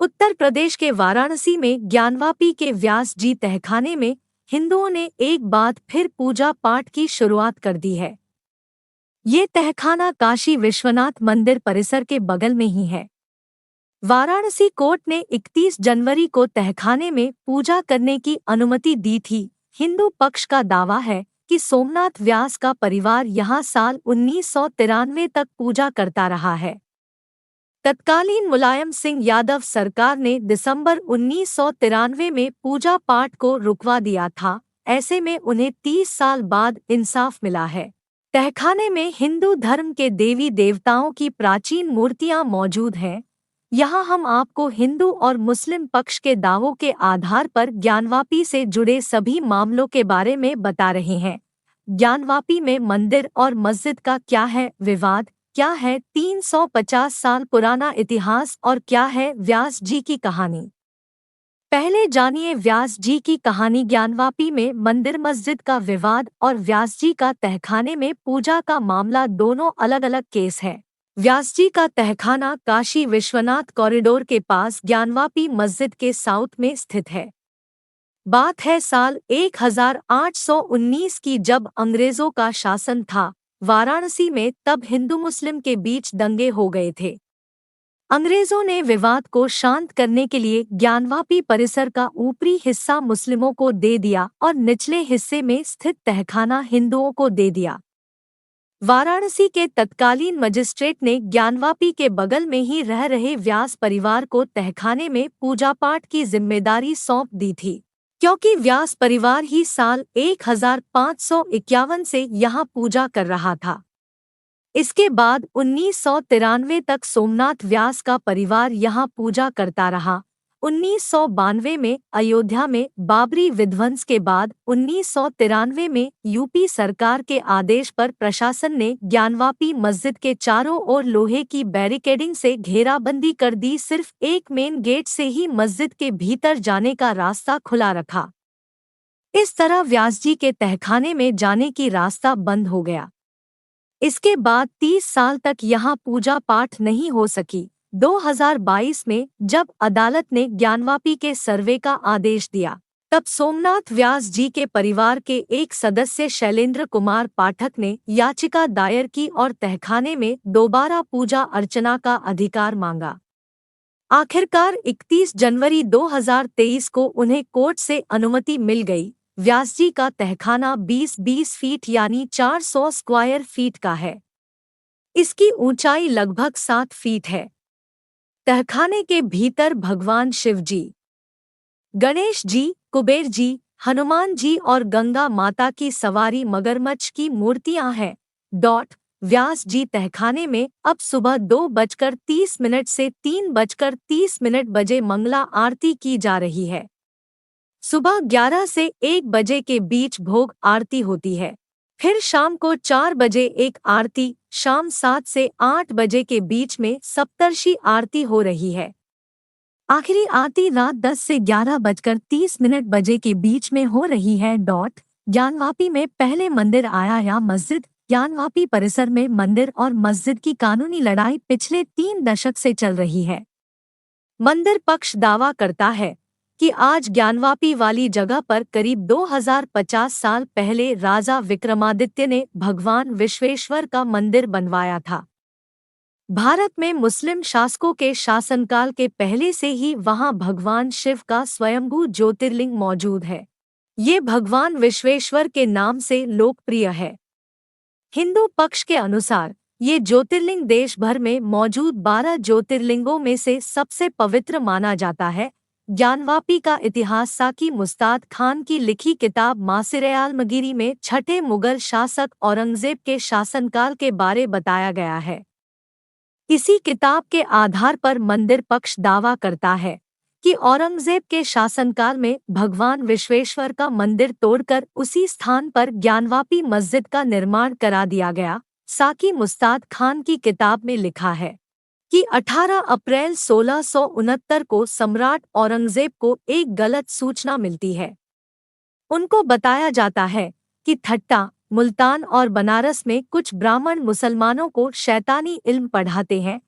उत्तर प्रदेश के वाराणसी में ज्ञानवापी के व्यास जी तहखाने में हिंदुओं ने एक बार फिर पूजा पाठ की शुरुआत कर दी है। ये तहखाना काशी विश्वनाथ मंदिर परिसर के बगल में ही है। वाराणसी कोर्ट ने 31 जनवरी को तहखाने में पूजा करने की अनुमति दी थी। हिंदू पक्ष का दावा है कि सोमनाथ व्यास का परिवार यहां साल 1993 तक पूजा करता रहा है। तत्कालीन मुलायम सिंह यादव सरकार ने दिसंबर 1993 में पूजा पाठ को रुकवा दिया था। ऐसे में उन्हें 30 साल बाद इंसाफ मिला है। तहखाने में हिंदू धर्म के देवी देवताओं की प्राचीन मूर्तियां मौजूद हैं। यहाँ हम आपको हिंदू और मुस्लिम पक्ष के दावों के आधार पर ज्ञानवापी से जुड़े सभी मामलों के बारे में बता रहे हैं। ज्ञानवापी में मंदिर और मस्जिद का क्या है विवाद, क्या है 350 साल पुराना इतिहास और क्या है व्यास जी की कहानी। पहले जानिए व्यास जी की कहानी। ज्ञानवापी में मंदिर मस्जिद का विवाद और व्यास जी का तहखाने में पूजा का मामला दोनों अलग अलग केस है। व्यास जी का तहखाना काशी विश्वनाथ कॉरिडोर के पास ज्ञानवापी मस्जिद के साउथ में स्थित है। बात है साल 1819 की, जब अंग्रेजों का शासन था वाराणसी में। तब हिंदू मुस्लिम के बीच दंगे हो गए थे। अंग्रेजों ने विवाद को शांत करने के लिए ज्ञानवापी परिसर का ऊपरी हिस्सा मुस्लिमों को दे दिया और निचले हिस्से में स्थित तहखाना हिंदुओं को दे दिया। वाराणसी के तत्कालीन मजिस्ट्रेट ने ज्ञानवापी के बगल में ही रह रहे व्यास परिवार को तहखाने में पूजा पाठ की जिम्मेदारी सौंप दी थी, क्योंकि व्यास परिवार ही साल 1551 से यहाँ पूजा कर रहा था। इसके बाद 1993 तक सोमनाथ व्यास का परिवार यहाँ पूजा करता रहा। 1992 में अयोध्या में बाबरी विध्वंस के बाद 1993 में यूपी सरकार के आदेश पर प्रशासन ने ज्ञानवापी मस्जिद के चारों ओर लोहे की बैरिकेडिंग से घेराबंदी कर दी। सिर्फ एक मेन गेट से ही मस्जिद के भीतर जाने का रास्ता खुला रखा। इस तरह व्यास जी के तहखाने में जाने की रास्ता बंद हो गया। इसके बाद 30 साल तक यहाँ पूजा पाठ नहीं हो सकी। 2022 में जब अदालत ने ज्ञानवापी के सर्वे का आदेश दिया, तब सोमनाथ व्यास जी के परिवार के एक सदस्य शैलेंद्र कुमार पाठक ने याचिका दायर की और तहखाने में दोबारा पूजा अर्चना का अधिकार मांगा। आखिरकार 31 जनवरी 2023 को उन्हें कोर्ट से अनुमति मिल गई। व्यास जी का तहखाना 20 फीट यानी 400 स्क्वायर फीट का है। इसकी ऊंचाई लगभग 7 फीट है। तहखाने के भीतर भगवान शिव जी, गणेश जी, कुबेर जी, हनुमान जी और गंगा माता की सवारी मगरमच्छ की मूर्तियां हैं। व्यास जी तहखाने में अब सुबह 2:30 से 3:30 बजे मंगला आरती की जा रही है। सुबह 11 से 1 बजे के बीच भोग आरती होती है। फिर शाम को 4 बजे एक आरती, शाम 7 से 8 बजे के बीच में सप्तर्षि आरती हो रही है। आखिरी आरती रात 10 से 11:30 बजे के बीच में हो रही है। ज्ञानवापी में पहले मंदिर आया या मस्जिद। ज्ञानवापी परिसर में मंदिर और मस्जिद की कानूनी लड़ाई पिछले 3 दशक से चल रही है। मंदिर पक्ष दावा करता है कि आज ज्ञानवापी वाली जगह पर करीब 2050 साल पहले राजा विक्रमादित्य ने भगवान विश्वेश्वर का मंदिर बनवाया था। भारत में मुस्लिम शासकों के शासनकाल के पहले से ही वहां भगवान शिव का स्वयंभू ज्योतिर्लिंग मौजूद है। ये भगवान विश्वेश्वर के नाम से लोकप्रिय है। हिंदू पक्ष के अनुसार ये ज्योतिर्लिंग देश भर में मौजूद 12 ज्योतिर्लिंगों में से सबसे पवित्र माना जाता है। ज्ञानवापी का इतिहास साकी मुस्ताद खान की लिखी किताब मासिर-ए-आलमगीरी में छठे मुगल शासक औरंगजेब के शासनकाल के बारे बताया गया है। इसी किताब के आधार पर मंदिर पक्ष दावा करता है कि औरंगजेब के शासनकाल में भगवान विश्वेश्वर का मंदिर तोड़कर उसी स्थान पर ज्ञानवापी मस्जिद का निर्माण करा दिया गया। साकी मुस्ताद खान की किताब में लिखा है कि 18 अप्रैल 1669 को सम्राट औरंगजेब को एक गलत सूचना मिलती है। उनको बताया जाता है कि ठट्टा, मुल्तान और बनारस में कुछ ब्राह्मण मुसलमानों को शैतानी इल्म पढ़ाते हैं।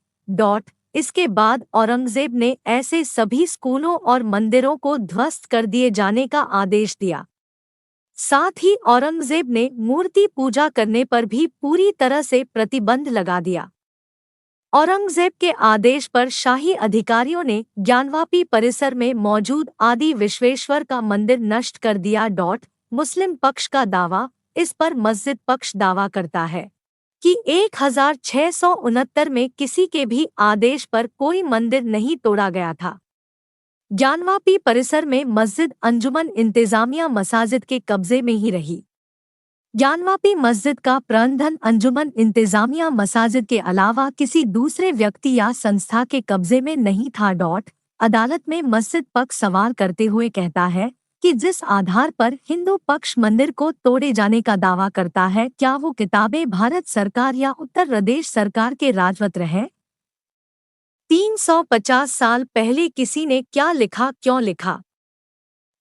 इसके बाद औरंगजेब ने ऐसे सभी स्कूलों और मंदिरों को ध्वस्त कर दिए जाने का आदेश दिया। साथ ही औरंगजेब ने मूर्ति पूजा करने पर भी पूरी तरह से प्रतिबंध लगा दिया। औरंगजेब के आदेश पर शाही अधिकारियों ने ज्ञानवापी परिसर में मौजूद आदि विश्वेश्वर का मंदिर नष्ट कर दिया। मुस्लिम पक्ष का दावा। इस पर मस्जिद पक्ष दावा करता है कि 1669 में किसी के भी आदेश पर कोई मंदिर नहीं तोड़ा गया था। ज्ञानवापी परिसर में मस्जिद अंजुमन इंतजामिया मसाजिद के कब्जे में ही रही। ज्ञानवापी मस्जिद का प्रबंधन अंजुमन इंतजामिया मसाजिद के अलावा किसी दूसरे व्यक्ति या संस्था के कब्जे में नहीं था। अदालत में मस्जिद पक्ष सवाल करते हुए कहता है कि जिस आधार पर हिंदू पक्ष मंदिर को तोड़े जाने का दावा करता है, क्या वो किताबें भारत सरकार या उत्तर प्रदेश सरकार के राजपत्र हैं? 350 साल पहले किसी ने क्या लिखा, क्यों लिखा,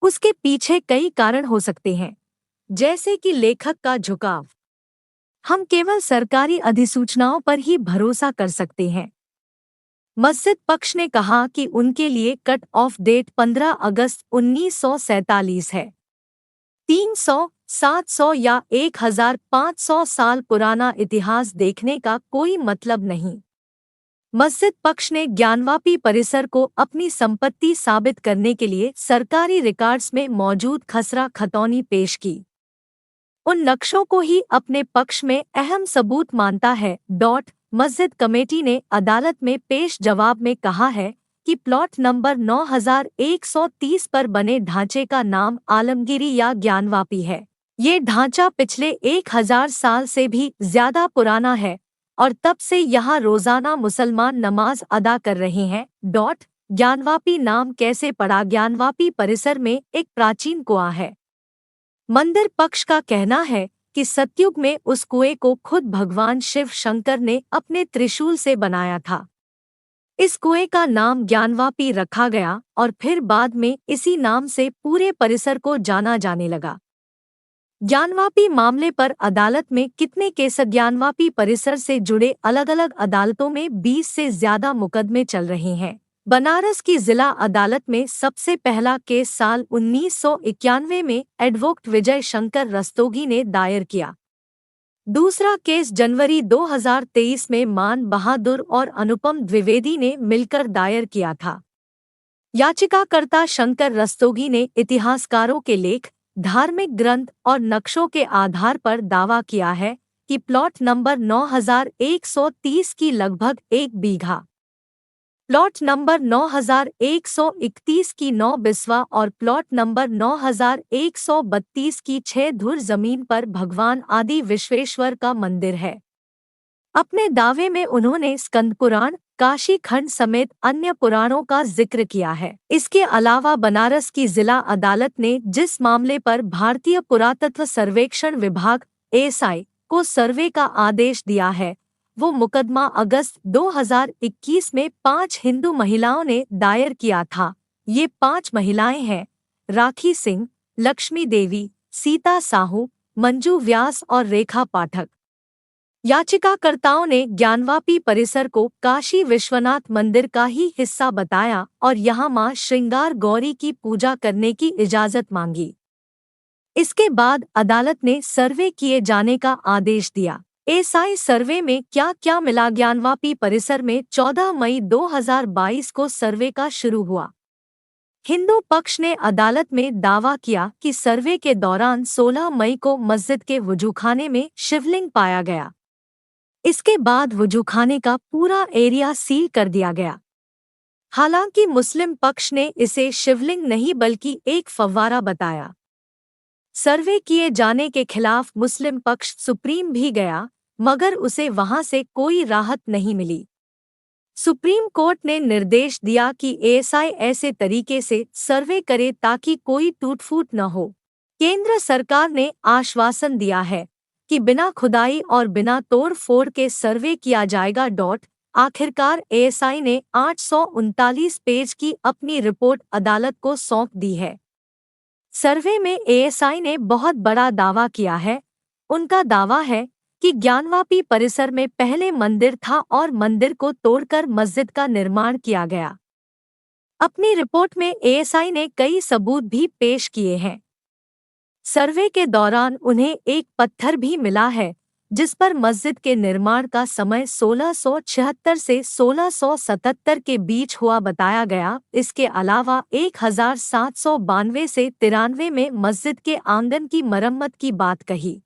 उसके पीछे कई कारण हो सकते हैं, जैसे कि लेखक का झुकाव। हम केवल सरकारी अधिसूचनाओं पर ही भरोसा कर सकते हैं। मस्जिद पक्ष ने कहा कि उनके लिए कट ऑफ डेट 15 अगस्त 1947 है। 300, 700 या 1500 साल पुराना इतिहास देखने का कोई मतलब नहीं। मस्जिद पक्ष ने ज्ञानवापी परिसर को अपनी संपत्ति साबित करने के लिए सरकारी रिकॉर्ड्स में मौजूद खसरा खतौनी पेश की। उन नक्शों को ही अपने पक्ष में अहम सबूत मानता है। मस्जिद कमेटी ने अदालत में पेश जवाब में कहा है कि प्लॉट नंबर 9130 पर बने ढांचे का नाम आलमगिरी या ज्ञानवापी है। ये ढांचा पिछले 1000 साल से भी ज्यादा पुराना है और तब से यहाँ रोजाना मुसलमान नमाज अदा कर रहे हैं। ज्ञानवापी नाम कैसे पड़ा? ज्ञानवापी परिसर में एक प्राचीन कुआं है। मंदिर पक्ष का कहना है कि सतयुग में उस कुएं को खुद भगवान शिव शंकर ने अपने त्रिशूल से बनाया था। इस कुएं का नाम ज्ञानवापी रखा गया और फिर बाद में इसी नाम से पूरे परिसर को जाना जाने लगा। ज्ञानवापी मामले पर अदालत में कितने केस? ज्ञानवापी परिसर से जुड़े अलग अलग अदालतों में 20 से ज्यादा मुकदमे चल रहे हैं। बनारस की जिला अदालत में सबसे पहला केस साल 1991 में एडवोकेट विजय शंकर रस्तोगी ने दायर किया। दूसरा केस जनवरी 2023 में मान बहादुर और अनुपम द्विवेदी ने मिलकर दायर किया था। याचिकाकर्ता शंकर रस्तोगी ने इतिहासकारों के लेख, धार्मिक ग्रंथ और नक्शों के आधार पर दावा किया है कि प्लॉट नंबर 9130 की लगभग 1 बीघा, प्लॉट नंबर 9131 की 9 बिस्वा और प्लॉट नंबर 9132 की 6 धुर जमीन पर भगवान आदि विश्वेश्वर का मंदिर है। अपने दावे में उन्होंने स्कंद पुराण, काशी खंड समेत अन्य पुराणों का जिक्र किया है। इसके अलावा बनारस की जिला अदालत ने जिस मामले पर भारतीय पुरातत्व सर्वेक्षण विभाग (एएसआई) को सर्वे का आदेश दिया है, वो मुकदमा अगस्त 2021 में 5 हिंदू महिलाओं ने दायर किया था। ये 5 महिलाएं हैं राखी सिंह, लक्ष्मी देवी, सीता साहू, मंजू व्यास और रेखा पाठक। याचिकाकर्ताओं ने ज्ञानवापी परिसर को काशी विश्वनाथ मंदिर का ही हिस्सा बताया और यहाँ मां श्रृंगार गौरी की पूजा करने की इजाजत मांगी। इसके बाद अदालत ने सर्वे किए जाने का आदेश दिया। एएसआई सर्वे में क्या क्या मिला? ज्ञानवापी परिसर में 14 मई 2022 को सर्वे का शुरू हुआ। हिंदू पक्ष ने अदालत में दावा किया कि सर्वे के दौरान 16 मई को मस्जिद के वजूखाने में शिवलिंग पाया गया। इसके बाद वजूखाने का पूरा एरिया सील कर दिया गया। हालांकि मुस्लिम पक्ष ने इसे शिवलिंग नहीं बल्कि एक फव्वारा बताया। सर्वे किए जाने के खिलाफ मुस्लिम पक्ष सुप्रीम भी गया, मगर उसे वहां से कोई राहत नहीं मिली। सुप्रीम कोर्ट ने निर्देश दिया कि एएसआई ऐसे तरीके से सर्वे करे ताकि कोई टूट-फूट न हो। केंद्र सरकार ने आश्वासन दिया है कि बिना खुदाई और बिना तोड़-फोड़ के सर्वे किया जाएगा। आखिरकार एएसआई ने 839 पेज की अपनी रिपोर्ट अदालत को सौंप दी है। सर्वे में एएसआई ने बहुत बड़ा दावा किया है। उनका दावा है कि ज्ञानवापी परिसर में पहले मंदिर था और मंदिर को तोड़कर मस्जिद का निर्माण किया गया। अपनी रिपोर्ट में एएसआई ने कई सबूत भी पेश किए हैं। सर्वे के दौरान उन्हें एक पत्थर भी मिला है जिस पर मस्जिद के निर्माण का समय 1676 से 1677 के बीच हुआ बताया गया। इसके अलावा 1792 से 93 में मस्जिद के आंगन की मरम्मत की बात कही।